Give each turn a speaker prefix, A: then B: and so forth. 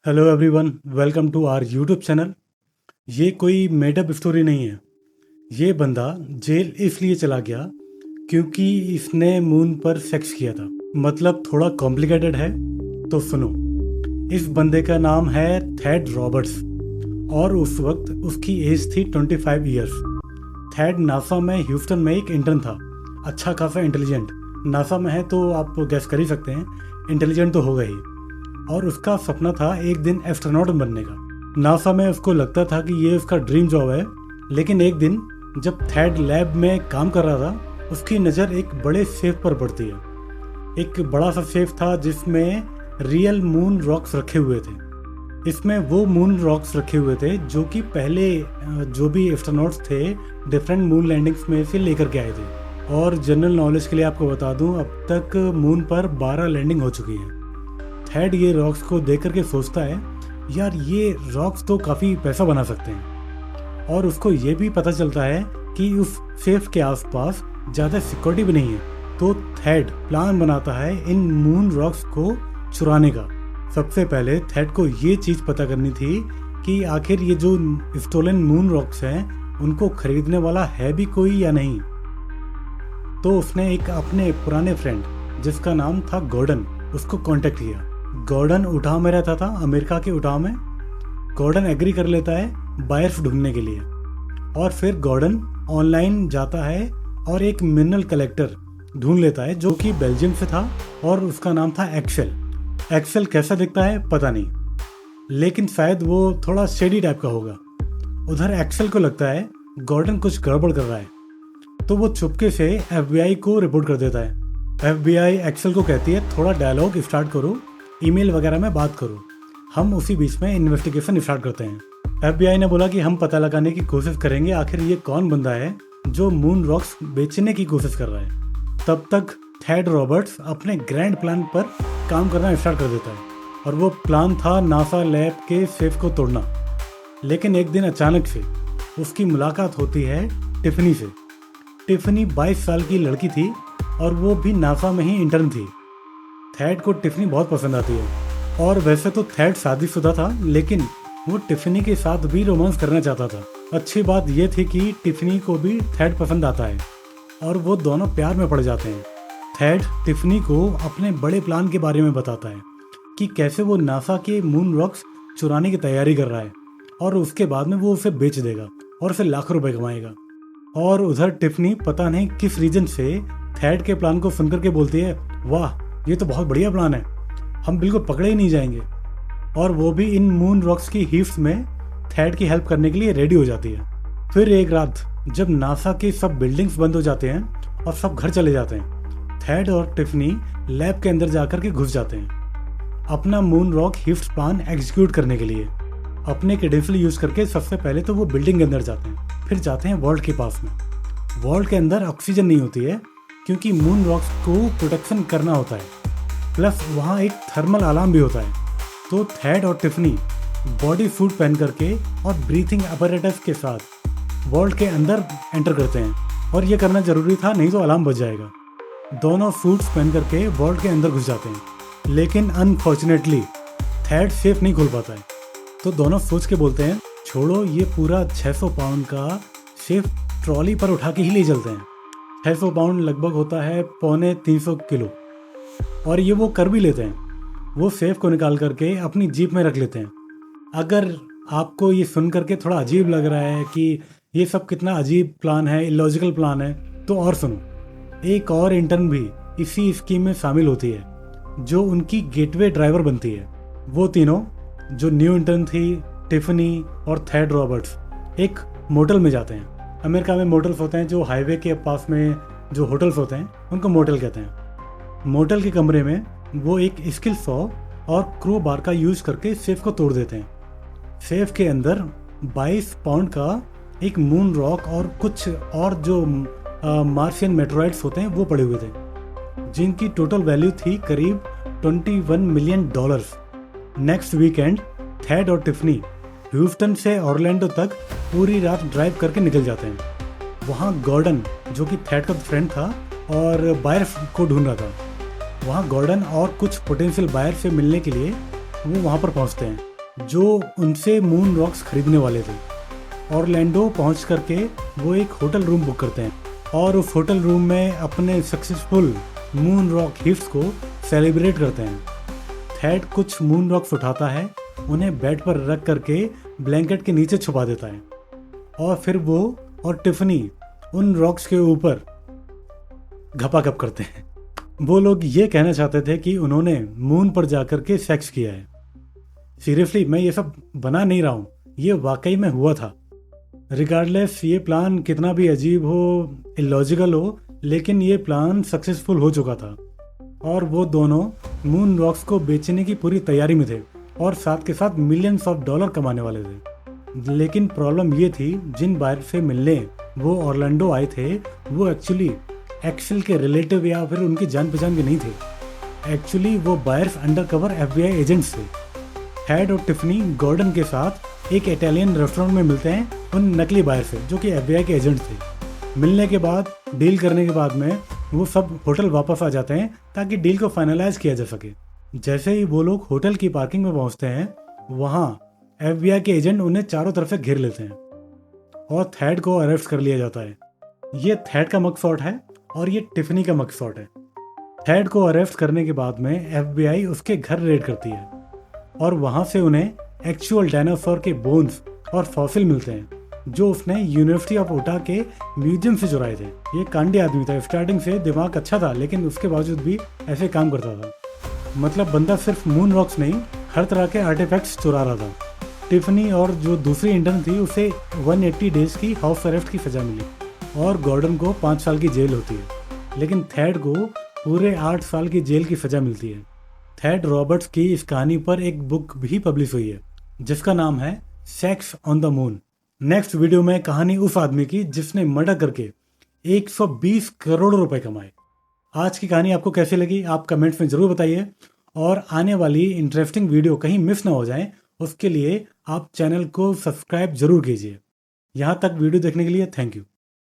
A: Hello everyone, welcome to our YouTube channel. ये कोई made up story नहीं है। ये बंदा जेल इसलिए चला गया क्योंकि इसने मून पर सेक्स किया था। मतलब थोड़ा कॉम्प्लिकेटेड है, तो सुनो। इस बंदे का नाम है थेड रॉबर्ट्स और उस वक्त उसकी एज थी 25 ईयर्स। थेड नासा में ह्यूस्टन में एक इंटर्न था। अच्छा खासा इंटेलिजेंट। नासा में है तो आप गैस कर ही सकते हैं, इंटेलिजेंट तो होगा ही। और उसका सपना था एक दिन एस्ट्रोनॉट बनने का। नासा में उसको लगता था कि ये उसका ड्रीम जॉब है। लेकिन एक दिन जब थेड लैब में काम कर रहा था, उसकी नज़र एक बड़े सेफ पर पड़ती है। एक बड़ा सा सेफ था जिसमें रियल मून रॉक्स रखे हुए थे। इसमें वो मून रॉक्स रखे हुए थे जो कि पहले जो भी एस्ट्रोनॉट्स थे डिफरेंट मून लैंडिंग्स में से लेकर के आए थे। और जनरल नॉलेज के लिए आपको बता दूं, अब तक मून पर 12 लैंडिंग हो चुकी है। थेड ये रॉक्स को देख करके सोचता है, यार ये रॉक्स तो काफ़ी पैसा बना सकते हैं। और उसको ये भी पता चलता है कि उस सेफ के आसपास ज़्यादा सिक्योरिटी भी नहीं है। तो थेड प्लान बनाता है इन मून रॉक्स को चुराने का। सबसे पहले थेड को ये चीज़ पता करनी थी कि आखिर ये जो स्टोलन मून रॉक्स हैं उनको खरीदने वाला है भी कोई या नहीं। तो उसने एक अपने पुराने फ्रेंड जिसका नाम था गॉर्डन, उसको कांटेक्ट किया। गॉर्डन उटाह में रहता था, अमेरिका के उटाह में। गॉर्डन एग्री कर लेता है बायर्स ढूंढने के लिए। और फिर गॉर्डन ऑनलाइन जाता है और एक मिनरल कलेक्टर ढूंढ लेता है जो कि बेल्जियम से था और उसका नाम था एक्सेल। एक्सेल कैसा दिखता है पता नहीं, लेकिन शायद वो थोड़ा शेडी टाइप का होगा। उधर एक्सेल को लगता है गॉर्डन कुछ गड़बड़ कर रहा है, तो वो चुपके से FBI को रिपोर्ट कर देता है। FBI एक्सेल को कहती है थोड़ा डायलॉग स्टार्ट करो, ईमेल वगैरह में बात करो। हम उसी बीच में इन्वेस्टिगेशन स्टार्ट करते हैं। FBI ने बोला कि हम पता लगाने की कोशिश करेंगे आखिर ये कौन बंदा है जो मून रॉक्स बेचने की कोशिश कर रहा है। तब तक थेड रॉबर्ट्स अपने ग्रैंड प्लान पर काम करना स्टार्ट कर देता है। और वो प्लान था नासा लैब के सेफ को तोड़ना। लेकिन एक दिन अचानक से उसकी मुलाकात होती है टिफनी से। टिफनी 22 साल की लड़की थी और वो भी नासा में ही इंटर्न थी। थेड को टिफनी बहुत पसंद आती है। और वैसे तो थेड शादीशुदा था, लेकिन वो टिफनी के साथ भी रोमांस करना चाहता था। अच्छी बात यह थी कि टिफनी को भी थेड पसंद आता है और वो दोनों प्यार में पड़ जाते हैं। थेड टिफनी को अपने बड़े प्लान के बारे में बताता है कि कैसे वो नासा के मून रॉक्स चुराने की तैयारी कर रहा है और उसके बाद में वो उसे बेच देगा और फिर लाखों रुपए कमाएगा। और उधर टिफनी पता नहीं किस रीजन से थेड के प्लान को सुनकर के बोलती है, वाह ये तो बहुत बढ़िया प्लान है, हम बिल्कुल पकड़े ही नहीं जाएंगे। और वो भी इन मून रॉक्स की हीफ्स में थेड की हेल्प करने के लिए रेडी हो जाती है। फिर एक रात जब नासा के सब बिल्डिंग्स बंद हो जाते हैं और सब घर चले जाते हैं, थेड और टिफनी लैब के अंदर जाकर के घुस जाते हैं अपना मून रॉक हीफ्स प्लान एग्जीक्यूट करने के लिए। अपने क्रेडेंशियल यूज करके सबसे पहले तो वो बिल्डिंग के अंदर जाते हैं, फिर जाते हैं वॉल्ट के पास में। वॉल्ट के अंदर ऑक्सीजन नहीं होती है क्योंकि मून रॉक्स को प्रोटेक्शन करना होता है, प्लस वहाँ एक थर्मल अलार्म भी होता है। तो थेड और टिफनी बॉडी सूट पहन करके और ब्रीथिंग अपैरेटस के साथ वॉल्ट के अंदर एंटर करते हैं। और ये करना जरूरी था, नहीं तो अलार्म बज जाएगा। दोनों सूट्स पहन करके वॉल्ट के अंदर घुस जाते हैं, लेकिन अनफॉर्चुनेटली थेड सेफ नहीं खोल पाता है। तो दोनों सोच के बोलते हैं, छोड़ो ये पूरा 600 पाउंड का सेफ ट्रॉली पर उठा के ही ले चलते हैं। 600 पाउंड लगभग होता है 250 किलो। और ये वो कर भी लेते हैं। वो सेफ को निकाल करके अपनी जीप में रख लेते हैं। अगर आपको ये सुन करके थोड़ा अजीब लग रहा है कि ये सब कितना अजीब प्लान है, इलॉजिकल प्लान है, तो और सुनो। एक और इंटर्न भी इसी स्कीम में शामिल होती है जो उनकी गेटवे ड्राइवर बनती है। वो तीनों जो न्यू इंटर्न थी, टिफनी और थेड रॉबर्ट्स, एक मोटल में जाते हैं। अमेरिका में मोटल्स होते हैं जो हाईवे के पास में जो होटल्स होते हैं उनको मोटल कहते हैं। मोटल के कमरे में वो एक स्किल सॉ और क्रो बार का यूज करके सेफ को तोड़ देते हैं। सेफ के अंदर 22 पाउंड का एक मून रॉक और कुछ और जो मार्शियन मेटेरॉइड्स होते हैं वो पड़े हुए थे, जिनकी टोटल वैल्यू थी करीब $21 मिलियन। नेक्स्ट वीकेंड थेड और टिफनी ह्यूस्टन से ऑरलैंडो तक पूरी रात ड्राइव करके निकल जाते हैं। वहाँ गॉर्डन जो कि थेड का फ्रेंड था और बायर को ढूंढ रहा था, वहाँ गॉर्डन और कुछ पोटेंशियल बायर से मिलने के लिए वो वहाँ पर पहुँचते हैं। जो उनसे मून रॉक्स खरीदने वाले थे। ऑरलैंडो पहुंच करके वो एक होटल रूम बुक करते हैं और उस होटल रूम में अपने सक्सेसफुल मून रॉक हिट्स को सेलिब्रेट करते हैं। थैड कुछ मून रॉक्स उठाता है, उन्हें बेड पर रख करके ब्लैंकेट के नीचे छुपा देता है और फिर वो और टिफनी उन रॉक्स के ऊपर घपाघप करते हैं। वो लोग ये कहना चाहते थे कि उन्होंने मून पर जाकर के सेक्स किया है। सीरियसली मैं ये सब बना नहीं रहा हूँ, ये वाकई में हुआ था। रिगार्डलेस ये प्लान कितना भी अजीब हो, इलॉजिकल हो, लेकिन ये प्लान सक्सेसफुल हो चुका था और वो दोनों मून रॉक्स को बेचने की पूरी तैयारी में थे और साथ के साथ मिलियंस ऑफ डॉलर कमाने वाले थे। लेकिन प्रॉब्लम ये थी, जिन बायर से मिलने वो ऑरलैंडो आए थे वो एक्चुअली एक्सेल के रिलेटिव या फिर उनकी जान पहचान के नहीं थे। एक्चुअली वो बायर्स अंडरकवर FBI एजेंट्स थे। थैड और टिफनी गॉर्डन के साथ एक इटालियन रेस्टोरेंट में मिलते हैं उन नकली बायर से जो कि FBI के एजेंट थे। मिलने के बाद, डील करने के बाद में वो सब होटल वापस आ जाते हैं ताकि डील को फाइनलाइज किया जा सके। जैसे ही वो लोग होटल की पार्किंग में पहुंचते हैं, वहाँ FBI के एजेंट उन्हें चारों तरफ से घेर लेते हैं और थैड को अरेस्ट कर लिया जाता है। ये थैड का मकसद है और ये टिफनी का मकसद है। थैड को अरेस्ट करने के बाद में FBI उसके घर रेड करती है और वहाँ से उन्हें एक्चुअल डायनासोर के बोन्स और फॉसिल मिलते हैं जो उसने यूनिवर्सिटी ऑफ ओटा के म्यूजियम से चुराए थे। ये कांडी आदमी था, स्टार्टिंग से दिमाग अच्छा था लेकिन उसके बावजूद भी ऐसे काम करता था। मतलब बंदा सिर्फ मून रॉक्स नहीं, हर तरह के आर्टिफैक्ट्स चुरा रहा था। टिफनी और जो दूसरी इंटर्न थी उसे 180 डेज की हाउस अरेस्ट की सजा मिली और गॉर्डन को 5 साल की जेल होती है, लेकिन थैड को पूरे 8 साल की जेल की सजा मिलती है। थैड रॉबर्ट्स की इस कहानी पर एक बुक भी पब्लिश हुई है जिसका नाम है sex on the moon. Next video में कहानी उस आदमी की जिसने मर्डर करके 120 करोड़ रुपए कमाए। आज की कहानी आपको कैसी लगी आप कमेंट्स में ज़रूर बताइए और आने वाली इंटरेस्टिंग वीडियो कहीं मिस ना हो जाए उसके लिए आप चैनल को सब्सक्राइब जरूर कीजिए। यहाँ तक वीडियो देखने के लिए थैंक यू।